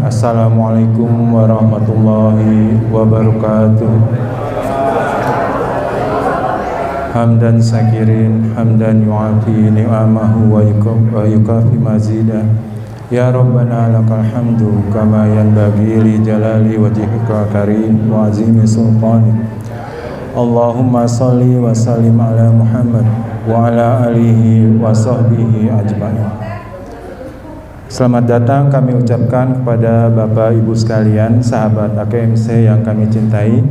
Assalamualaikum warahmatullahi wabarakatuh. Hamdan sakirin, hamdan yu'afi ni'amahu wa yukafi mazidah. Ya Rabbana lakal hamdu kama yanbaghi li jalali wajhika karim wa azimi sultani. Allahumma salli wa sallim ala Muhammad wa ala alihi wa sahbihi ajma'in. Selamat datang kami ucapkan kepada Bapak Ibu sekalian, sahabat AKMC yang kami cintai.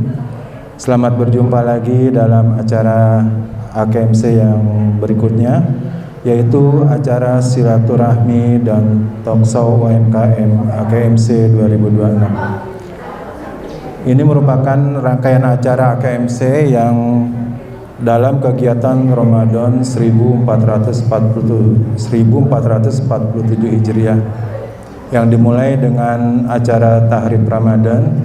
Selamat berjumpa lagi dalam acara AKMC yang berikutnya, yaitu acara silaturahmi dan talkshow UMKM AKMC 2026. Ini merupakan rangkaian acara AKMC yang dalam kegiatan Ramadan 1447 Hijriah yang dimulai dengan acara tahrib Ramadan,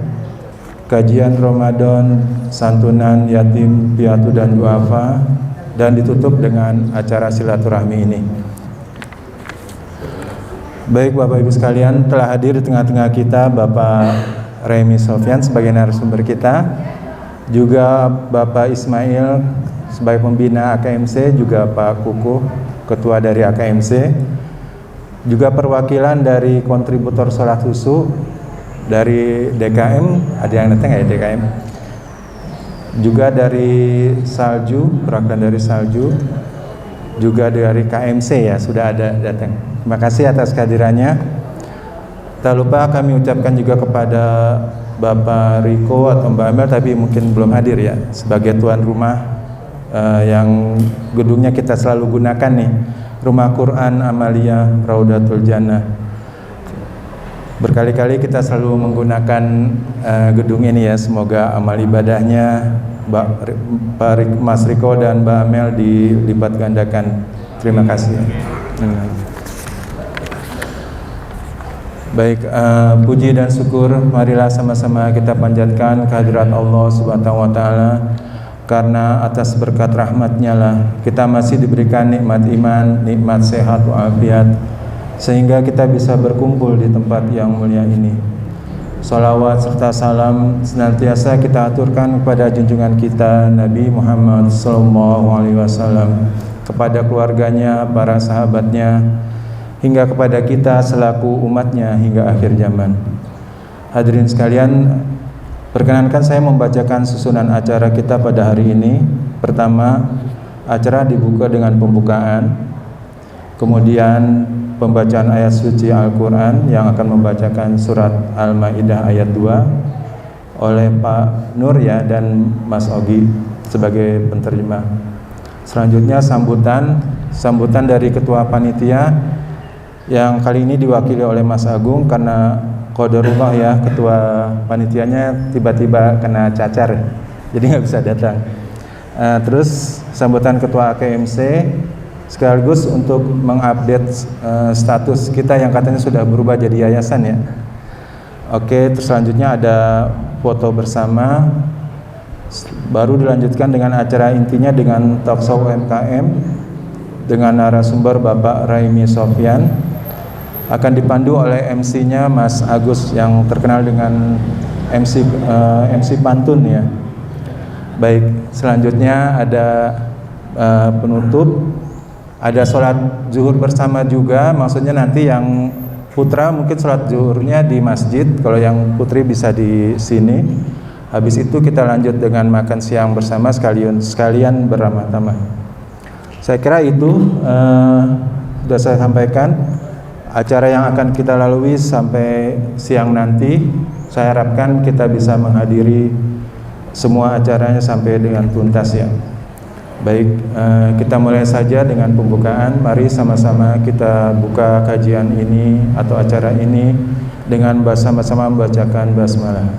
kajian Ramadan, santunan yatim piatu dan duafa, dan ditutup dengan acara silaturahmi ini. Baik Bapak Ibu sekalian, telah hadir di tengah-tengah kita Bapak Raimi Sofyan sebagai narasumber kita, juga Bapak Ismail sebagai pembina AKMC, juga Pak Kukuh ketua dari AKMC, juga perwakilan dari kontributor sholat husu dari DKM, ada yang datang ya DKM, juga dari Salju, perwakilan dari Salju, juga dari KMC ya sudah ada datang. Terima kasih atas kehadirannya. Tak lupa kami ucapkan juga kepada Bapak Riko atau Mbak Amel, tapi mungkin belum hadir ya, sebagai tuan rumah yang gedungnya kita selalu gunakan nih, Rumah Quran Amalia Raudatul Jannah. Berkali-kali kita selalu menggunakan gedung ini ya, semoga amal ibadahnya Pak Mas Riko dan Mbak Amel dilipat gandakan. Terima kasih. Baik, puji dan syukur marilah sama-sama kita panjatkan kehadirat Allah Subhanahu wa taala, karena atas berkat rahmat-Nya lah kita masih diberikan nikmat iman, nikmat sehat walafiat, sehingga kita bisa berkumpul di tempat yang mulia ini. Salawat serta salam senantiasa kita aturkan kepada junjungan kita Nabi Muhammad SAW, kepada keluarganya, para sahabatnya, hingga kepada kita selaku umatnya hingga akhir zaman. Hadirin sekalian, perkenankan saya membacakan susunan acara kita pada hari ini. Pertama, acara dibuka dengan pembukaan, kemudian pembacaan ayat suci Al-Quran yang akan membacakan surat Al-Ma'idah ayat 2 oleh Pak Nur ya dan Mas Ogi sebagai penterjemah. Selanjutnya sambutan dari Ketua Panitia yang kali ini diwakili oleh Mas Agung, karena qadarullah ya, ketua panitianya tiba-tiba kena cacar jadi nggak bisa datang. Terus sambutan Ketua AKMC sekaligus untuk mengupdate status kita yang katanya sudah berubah jadi yayasan ya. Oke, terus selanjutnya ada foto bersama, baru dilanjutkan dengan acara intinya dengan talkshow UMKM dengan narasumber Bapak Raimi Sofyan, akan dipandu oleh MC-nya Mas Agus yang terkenal dengan MC pantun ya. Baik, selanjutnya ada penutup, ada sholat zuhur bersama juga, maksudnya nanti yang putra mungkin sholat zuhurnya di masjid, kalau yang putri bisa di sini. Habis itu kita lanjut dengan makan siang bersama sekalian beramah tamah. Saya kira itu sudah saya sampaikan. Acara yang akan kita lalui sampai siang nanti, saya harapkan kita bisa menghadiri semua acaranya sampai dengan tuntas ya. Baik, kita mulai saja dengan pembukaan. Mari sama-sama kita buka kajian ini atau acara ini dengan sama-sama membacakan basmalah.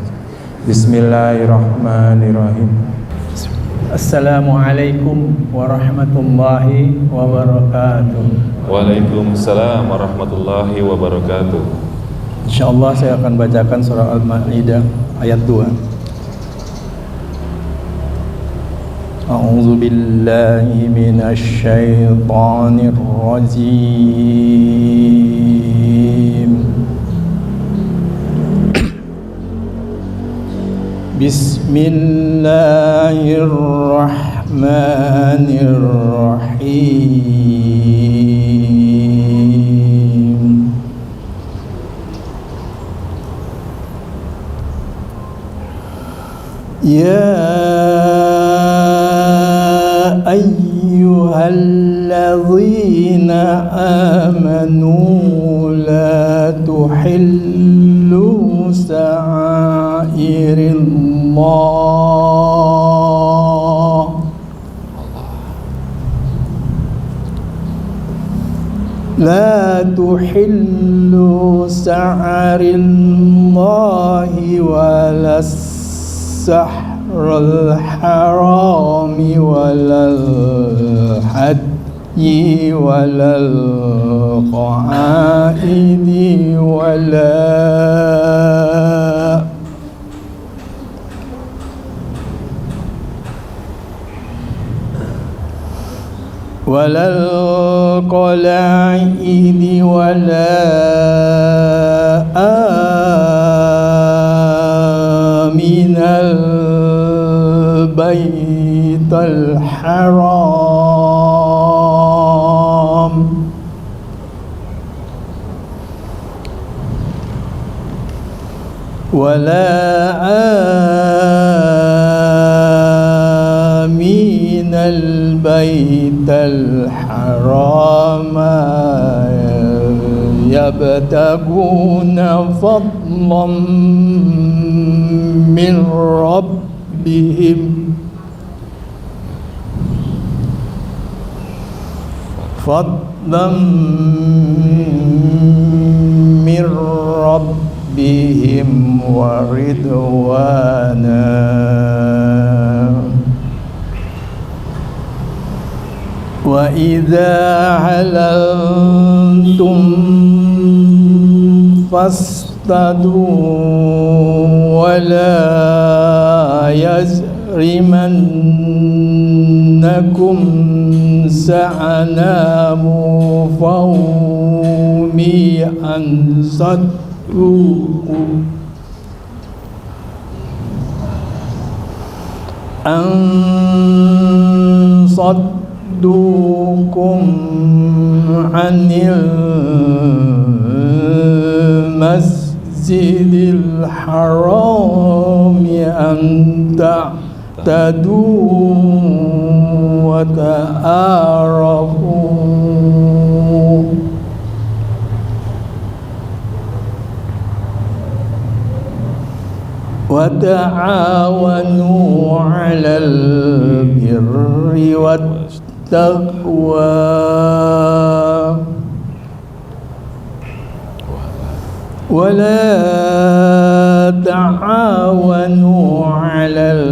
Bismillahirrahmanirrahim. Assalamualaikum warahmatullahi wabarakatuh. Waalaikumsalam warahmatullahi wabarakatuh. Insyaallah saya akan bacakan surah Al-Ma'idah ayat 2. A'udzu billahi minasy syaithanir rajim. Bismillahirrahmanirrahim. Ya ayyuhalladzina amanu la tuhillu sa'airillah la tuhillu sa'arillahi walas sahrul harami walal hadyi walal qaidi walal qalaidi minal baitul haram minal baitul haram yabtaguna fadlan min rabbihim fadlan min rabbihim wa ridwana wa idza halaltum fastadu wa la yajrimannakum sa'anamu fawmi an saddukum anil masjidil harami an ta'tadu wa ta'arafu wa ta'awanu 'alal birri wat taqwa wa la ta'awanu 'alal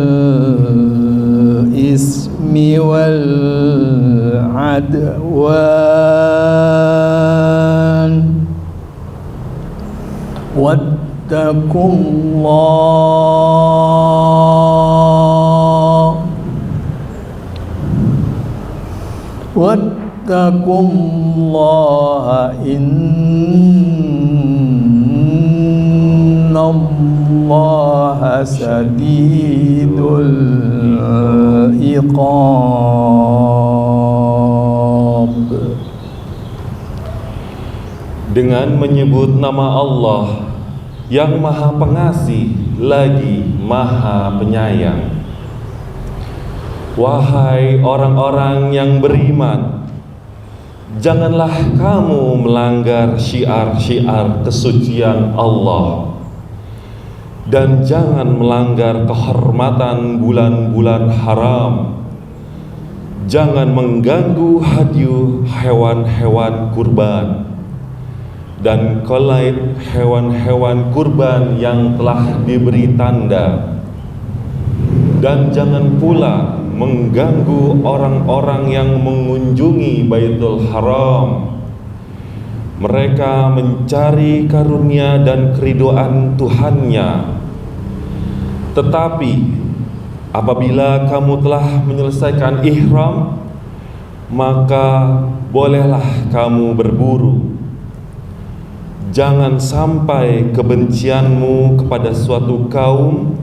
ismi wal 'adwan wattaqullaha innallaha sadidul iqab. Dengan menyebut nama Allah yang Maha Pengasih lagi Maha Penyayang. Wahai orang-orang yang beriman, janganlah kamu melanggar syiar-syiar kesucian Allah, dan jangan melanggar kehormatan bulan-bulan haram. Jangan mengganggu hadyu hewan-hewan kurban dan kolaid hewan-hewan kurban yang telah diberi tanda, dan jangan pula mengganggu orang-orang yang mengunjungi Baitul Haram. Mereka mencari karunia dan keridhaan Tuhannya. Tetapi apabila kamu telah menyelesaikan ihram, maka bolehlah kamu berburu. Jangan sampai kebencianmu kepada suatu kaum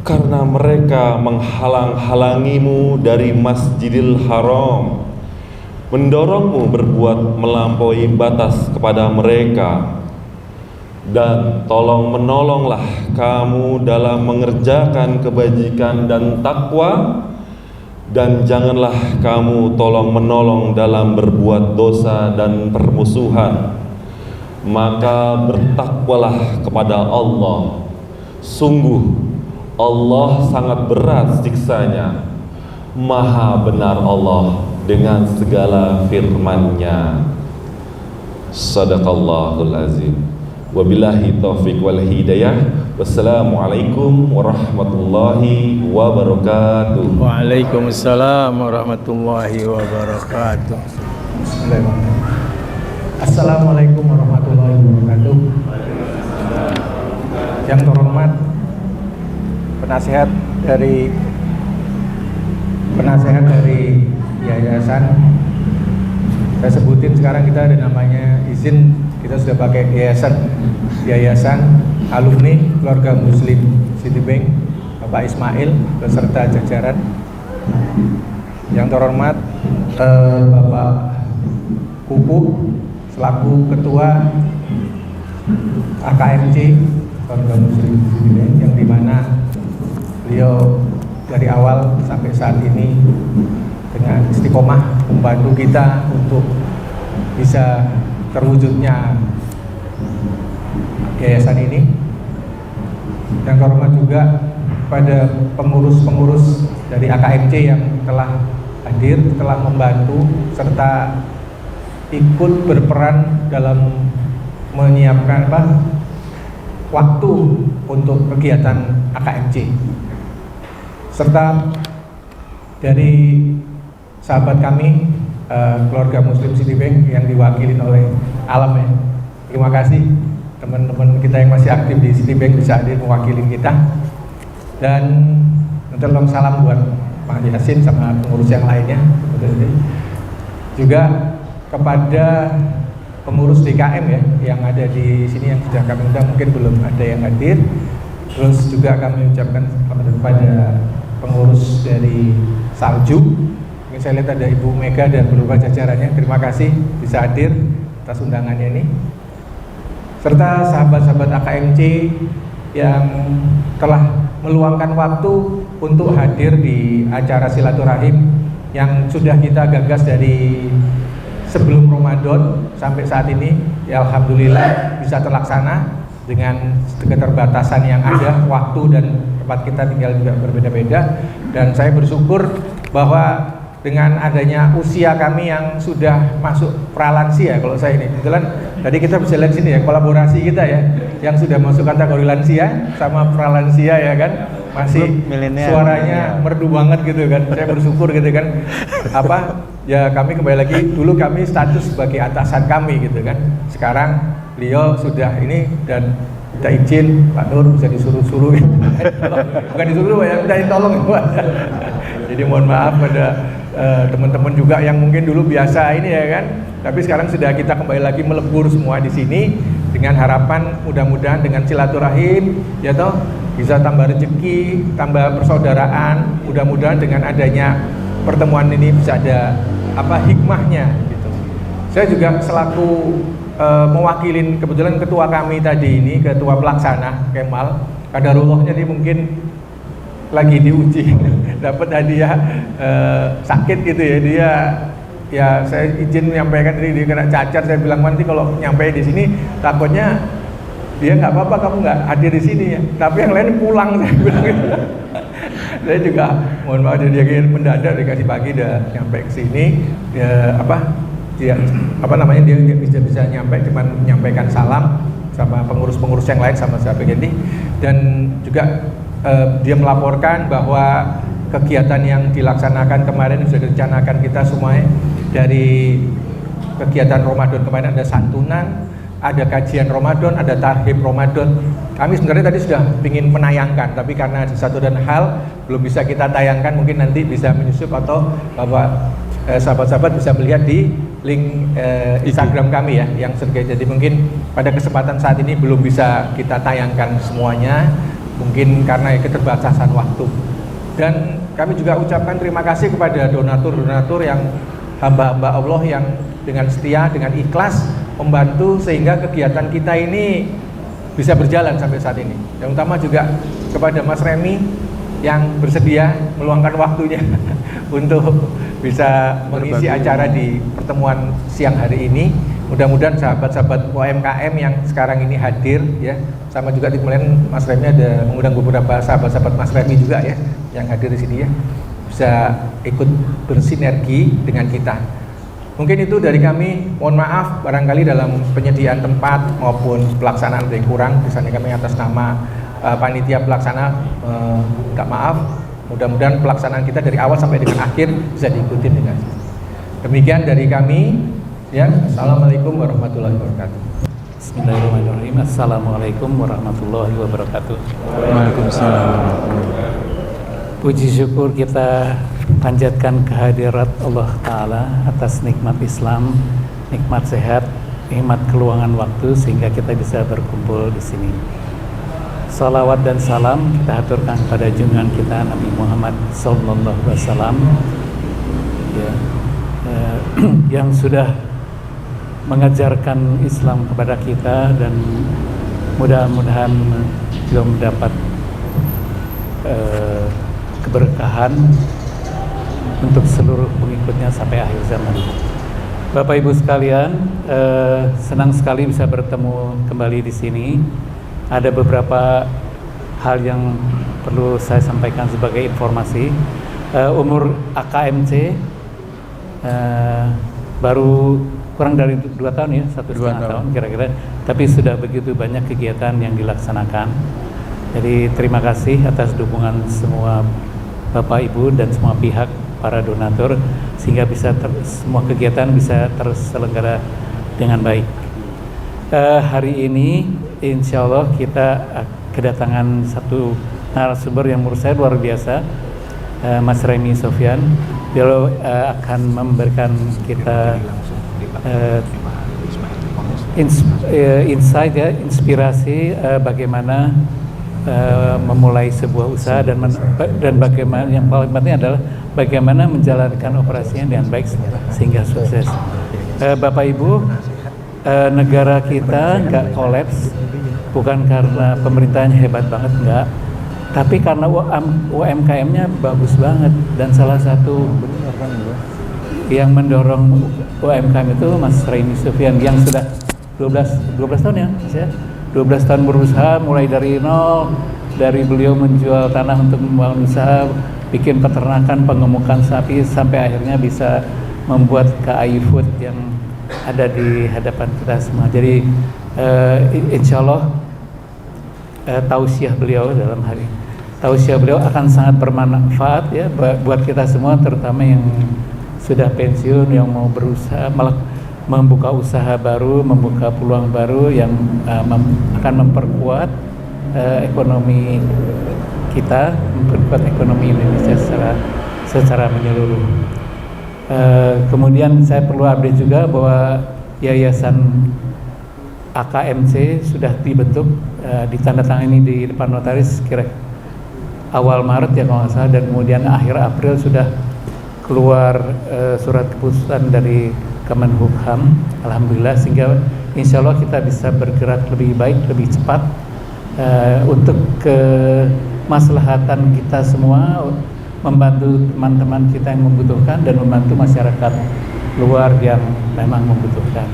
karena mereka menghalang-halangimu dari Masjidil Haram, mendorongmu berbuat melampaui batas kepada mereka. Dan tolong menolonglah kamu dalam mengerjakan kebajikan dan takwa, dan janganlah kamu tolong menolong dalam berbuat dosa dan permusuhan. Maka bertakwalah kepada Allah. Sungguh Allah sangat berat siksanya. Maha benar Allah dengan segala firman-Nya. Sadaqallahul azim. Wabillahi taufiq wal hidayah. Wassalamualaikum warahmatullahi wabarakatuh. Waalaikumsalam warahmatullahi wabarakatuh. Assalamualaikum warahmatullahi wabarakatuh. Yang terhormat penasehat dari yayasan, saya sebutin sekarang kita ada namanya izin, kita sudah pakai yayasan alumni keluarga muslim Citibank, Bapak Ismail beserta jajaran. Yang terhormat Bapak Kupu selaku ketua AKMC keluarga muslim Citibank, yang dimana beliau dari awal sampai saat ini dengan istiqomah membantu kita untuk bisa terwujudnya yayasan ini. Yang terhormat juga pada pengurus-pengurus dari AKMC yang telah hadir, telah membantu serta ikut berperan dalam menyiapkan waktu untuk kegiatan AKMC, serta dari sahabat kami keluarga muslim Citibank yang diwakili oleh Alam ya. Terima kasih teman-teman kita yang masih aktif di Citibank bisa hadir mewakili kita. Dan tolong salam buat Pak Yasin sama pengurus yang lainnya. Juga kepada pengurus DKM ya yang ada di sini yang sudah kami undang, mungkin belum ada yang hadir. Terus juga kami ucapkan kepada pengurus dari Salju. Mungkin saya lihat ada Ibu Mega dan beberapa jajarannya. Terima kasih bisa hadir atas undangannya ini. Serta sahabat-sahabat AKMC yang telah meluangkan waktu untuk hadir di acara silaturahim yang sudah kita gagas dari sebelum Ramadan sampai saat ini. Ya alhamdulillah bisa terlaksana dengan keterbatasan yang ada, waktu dan tempat kita tinggal juga berbeda-beda. Dan saya bersyukur bahwa dengan adanya usia kami yang sudah masuk pralansia, kalau saya ini kebetulan tadi kita bisa lihat sini ya kolaborasi kita ya yang sudah masuk kategori lansia sama pralansia ya kan, masih suaranya merdu banget gitu kan. Saya bersyukur gitu kan, ya kami kembali lagi, dulu kami status sebagai atasan kami gitu kan, sekarang beliau sudah ini dan kita izin Pak Nur bisa disuruh-suruh bukan disuruh ya, minta tolong ya. Jadi mohon maaf pada teman-teman juga yang mungkin dulu biasa ini ya kan, tapi sekarang sudah kita kembali lagi melebur semua di sini dengan harapan mudah-mudahan dengan silaturahim ya toh bisa tambah rezeki, tambah persaudaraan, mudah-mudahan dengan adanya pertemuan ini bisa ada hikmahnya gitu. Saya juga selaku mewakilin kebetulan ketua kami tadi ini, ketua pelaksana Kemal Qadarullahnya ini mungkin lagi diuji dapat hadiah sakit gitu ya, dia ya saya izin menyampaikan ini dia kena cacar. Saya bilang nanti kalau nyampe di sini takutnya dia nggak apa-apa kamu nggak hadir di sini ya, tapi yang lain pulang. Saya bilang gitu. Saya juga mohon maaf dia mendadak dikasih pagi udah nyampe ke sini ya, dia bisa nyampe cuman menyampaikan salam sama pengurus-pengurus yang lain sama sahabat ini. Dan juga dia melaporkan bahwa kegiatan yang dilaksanakan kemarin sudah direncanakan kita semuanya. Dari kegiatan Ramadan kemarin ada santunan, ada kajian Ramadan, ada tarhib Ramadan. Kami sebenarnya tadi sudah ingin menayangkan, tapi karena satu dan hal belum bisa kita tayangkan, mungkin nanti bisa menyusup atau bahwa sahabat-sahabat bisa melihat di link Instagram kami ya yang sergei. Jadi mungkin pada kesempatan saat ini belum bisa kita tayangkan semuanya, mungkin karena keterbatasan waktu. Dan kami juga ucapkan terima kasih kepada donatur-donatur yang hamba-hamba Allah yang dengan setia, dengan ikhlas membantu sehingga kegiatan kita ini bisa berjalan sampai saat ini. Dan utama juga kepada Mas Remi yang bersedia meluangkan waktunya untuk bisa mengisi acara di pertemuan siang hari ini. Mudah-mudahan sahabat-sahabat UMKM yang sekarang ini hadir ya, sama juga di kemarin Mas Remi ada mengundang beberapa sahabat-sahabat Mas Remi juga ya yang hadir di sini ya, bisa ikut bersinergi dengan kita. Mungkin itu dari kami. Mohon maaf barangkali dalam penyediaan tempat maupun pelaksanaan ada yang kurang. Misalnya kami atas nama panitia pelaksana minta maaf. Mudah-mudahan pelaksanaan kita dari awal sampai dengan akhir bisa diikuti dengan demikian dari kami. Ya, assalamualaikum warahmatullahi wabarakatuh. Bismillahirrahmanirrahim. Assalamualaikum warahmatullahi wabarakatuh. Waalaikumsalam. Puji syukur kita panjatkan kehadirat Allah Ta'ala atas nikmat Islam, nikmat sehat, nikmat keluangan waktu sehingga kita bisa berkumpul di sini. Salawat dan salam kita haturkan pada junjungan kita Nabi Muhammad Sallallahu Alaihi Wasallam ya, yang sudah mengajarkan Islam kepada kita dan mudah-mudahan juga mendapat keberkahan untuk seluruh pengikutnya sampai akhir zaman. Bapak Ibu sekalian, senang sekali bisa bertemu kembali di sini. Ada beberapa hal yang perlu saya sampaikan sebagai informasi. Umur AKMC baru kurang dari 2 tahun ya, 1,5 tahun kira-kira. Tapi sudah begitu banyak kegiatan yang dilaksanakan. Jadi terima kasih atas dukungan semua Bapak Ibu dan semua pihak para donatur sehingga bisa semua kegiatan bisa terselenggara dengan baik. Hari ini insya Allah kita kedatangan satu narasumber yang menurut saya luar biasa, Mas Remi Sofyan. Beliau akan memberikan kita insight ya, inspirasi bagaimana memulai sebuah usaha dan bagaimana yang paling penting adalah bagaimana menjalankan operasinya dengan baik sehingga sukses. Bapak Ibu, negara kita nggak kolaps bukan karena pemerintahnya hebat banget, enggak, tapi karena UMKM-nya bagus banget. Dan salah satu yang mendorong UMKM itu Mas Remi Sofyan yang sudah 12 tahun ya Mas ya, 12 tahun berusaha mulai dari nol, dari beliau menjual tanah untuk membangun usaha, bikin peternakan, pengemukan sapi, sampai akhirnya bisa membuat KAI Food yang ada di hadapan kita semua. Jadi insya Allah tausiah beliau dalam hari tausiah beliau akan sangat bermanfaat ya buat kita semua, terutama yang sudah pensiun, yang mau berusaha membuka usaha baru, membuka peluang baru yang akan memperkuat ekonomi kita, memperkuat ekonomi Indonesia secara menyeluruh. Kemudian saya perlu update juga bahwa Yayasan AKMC sudah dibentuk, ditandatangani di depan notaris kira awal Maret ya kalau nggak salah, dan kemudian akhir April sudah keluar surat keputusan dari Kemenhukam, alhamdulillah, sehingga insya Allah kita bisa bergerak lebih baik, lebih cepat untuk kemaslahatan kita semua, membantu teman-teman kita yang membutuhkan dan membantu masyarakat luar yang memang membutuhkan.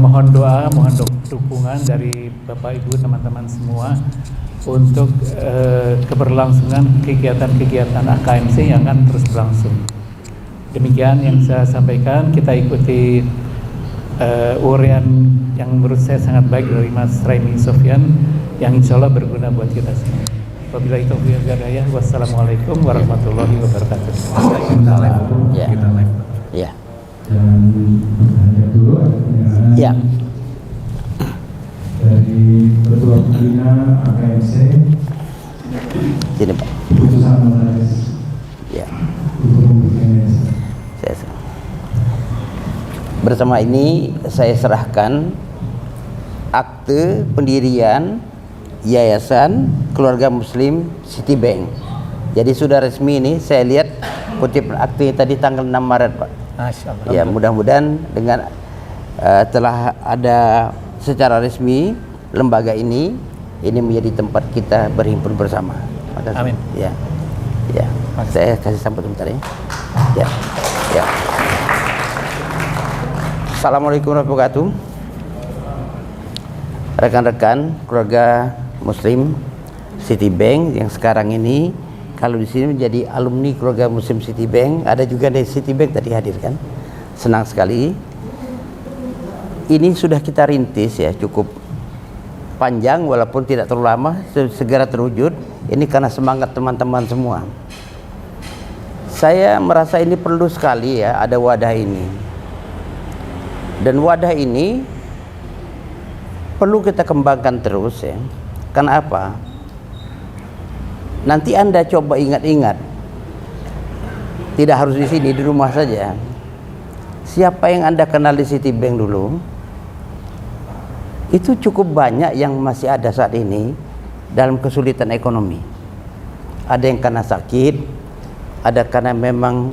Mohon doa, mohon dukungan dari Bapak Ibu, teman-teman semua untuk keberlangsungan kegiatan-kegiatan AKMC yang akan terus berlangsung. Demikian yang saya sampaikan. Kita ikuti uraian yang menurut saya sangat baik dari Mas Remi Sofyan yang insya Allah berguna buat kita semua. Wabillahi taufiq wal hidayah. Wassalamualaikum warahmatullahi wabarakatuh. Ya. Ya. Ya. Dari Ketua Pembina AKMC. Sini Pak. Putusan notaris. Ya. Untuk memberikan. Bersama ini saya serahkan akte pendirian Yayasan Keluarga Muslim Citibank. Jadi sudah resmi ini, saya lihat kutip akte tadi tanggal 6 Maret Pak. Masya Allah. Ya, mudah-mudahan dengan telah ada secara resmi lembaga ini menjadi tempat kita berhimpun bersama. Makasih. Amin. Ya, ya. Saya kasih sampai sebentar ya. Ya, ya. Assalamualaikum warahmatullahi wabarakatuh. Rekan-rekan keluarga Muslim Citibank yang sekarang ini, kalau di sini menjadi alumni keluarga Muslim Citibank, ada juga dari Citibank tadi hadir kan. Senang sekali. Ini sudah kita rintis ya, cukup panjang walaupun tidak terlalu lama, segera terwujud. Ini karena semangat teman-teman semua. Saya merasa ini perlu sekali ya, ada wadah ini. Dan wadah ini perlu kita kembangkan terus ya. Karena apa? Nanti Anda coba ingat-ingat. Tidak harus di sini, di rumah saja. Siapa yang Anda kenal di Citibank dulu? Itu cukup banyak yang masih ada saat ini dalam kesulitan ekonomi. Ada yang karena sakit, ada karena memang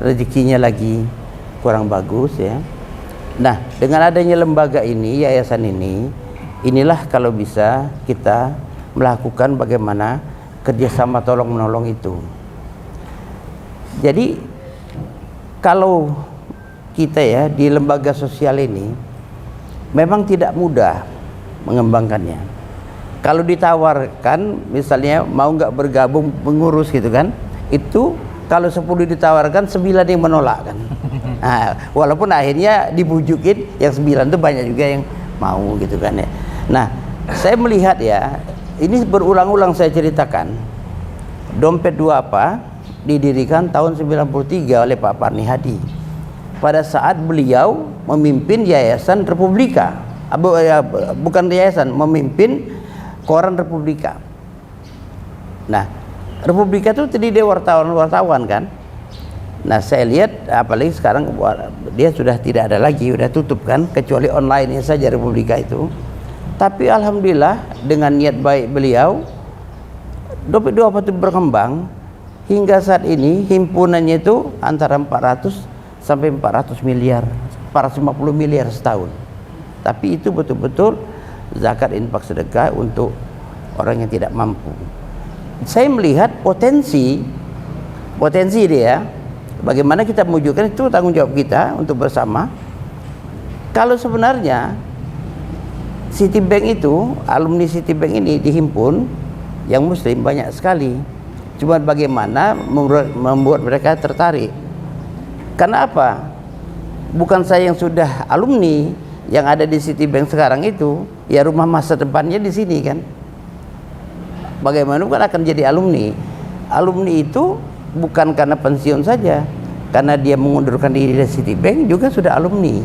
rezekinya lagi kurang bagus ya. Nah, dengan adanya lembaga ini, yayasan ini, inilah kalau bisa kita melakukan bagaimana kerjasama tolong-menolong itu. Jadi kalau kita ya di lembaga sosial ini memang tidak mudah mengembangkannya. Kalau ditawarkan misalnya mau nggak bergabung mengurus gitu kan, itu kalau 10 ditawarkan 9 yang menolak kan. Nah, walaupun akhirnya dibujukin yang 9 itu banyak juga yang mau gitu kan ya. Nah, saya melihat ya, ini berulang-ulang saya ceritakan. Dompet Duafa didirikan tahun 93 oleh Pak Parni Hadi. Pada saat beliau memimpin Yayasan Republika. Bukan yayasan, memimpin koran Republika. Nah, Republika itu terdiri dari wartawan kan. Nah, saya lihat apalagi sekarang dia sudah tidak ada lagi, sudah tutup kan, kecuali online saja Republika itu. Tapi alhamdulillah dengan niat baik beliau, Dompet Duafa itu berkembang hingga saat ini himpunannya itu antara 400 sampai 400 miliar, 450 miliar setahun. Tapi itu betul-betul zakat infak sedekah untuk orang yang tidak mampu. Saya melihat potensi dia. Bagaimana kita mewujudkan itu tanggung jawab kita untuk bersama. Kalau sebenarnya Citibank itu, alumni Citibank ini dihimpun yang muslim banyak sekali. Cuma bagaimana membuat mereka tertarik. Karena apa? Bukan saya yang sudah alumni yang ada di Citibank sekarang itu, ya rumah masa depannya di sini kan. Bagaimana bukan akan jadi alumni. Alumni itu bukan karena pensiun saja, karena dia mengundurkan diri dari Citibank juga sudah alumni.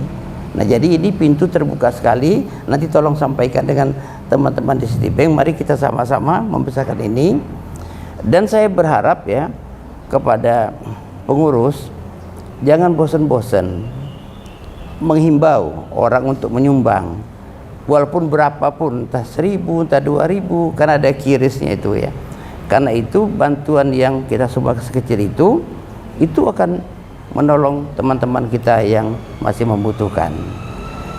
Nah, jadi ini pintu terbuka sekali. Nanti tolong sampaikan dengan teman-teman di Citibank, mari kita sama-sama membesarkan ini. Dan saya berharap ya kepada pengurus, jangan bosan-bosan menghimbau orang untuk menyumbang, walaupun berapapun, entah 1.000, entah 2.000, karena ada kirisnya itu ya. Karena itu bantuan yang kita sumbang sekecil itu akan menolong teman-teman kita yang masih membutuhkan.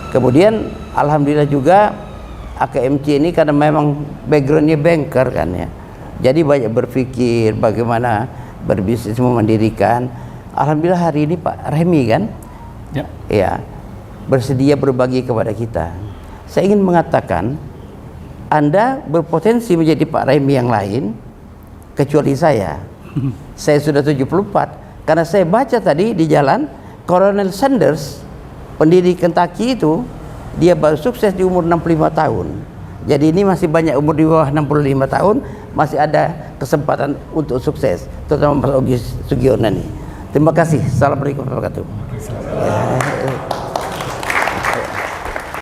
Kemudian alhamdulillah juga AKMC ini karena memang backgroundnya banker kan ya, jadi banyak berpikir bagaimana berbisnis memandirikan. Alhamdulillah hari ini Pak Remi kan ya bersedia berbagi kepada kita. Saya ingin mengatakan Anda berpotensi menjadi Pak Remi yang lain kecuali saya. Saya sudah 74 karena saya baca tadi di jalan Colonel Sanders, pendiri Kentucky itu, dia baru sukses di umur 65 tahun. Jadi ini masih banyak umur di bawah 65 tahun masih ada kesempatan untuk sukses, terutama Mas Ogi Sugiono ini. Terima kasih. Assalamualaikum warahmatullahi wabarakatuh.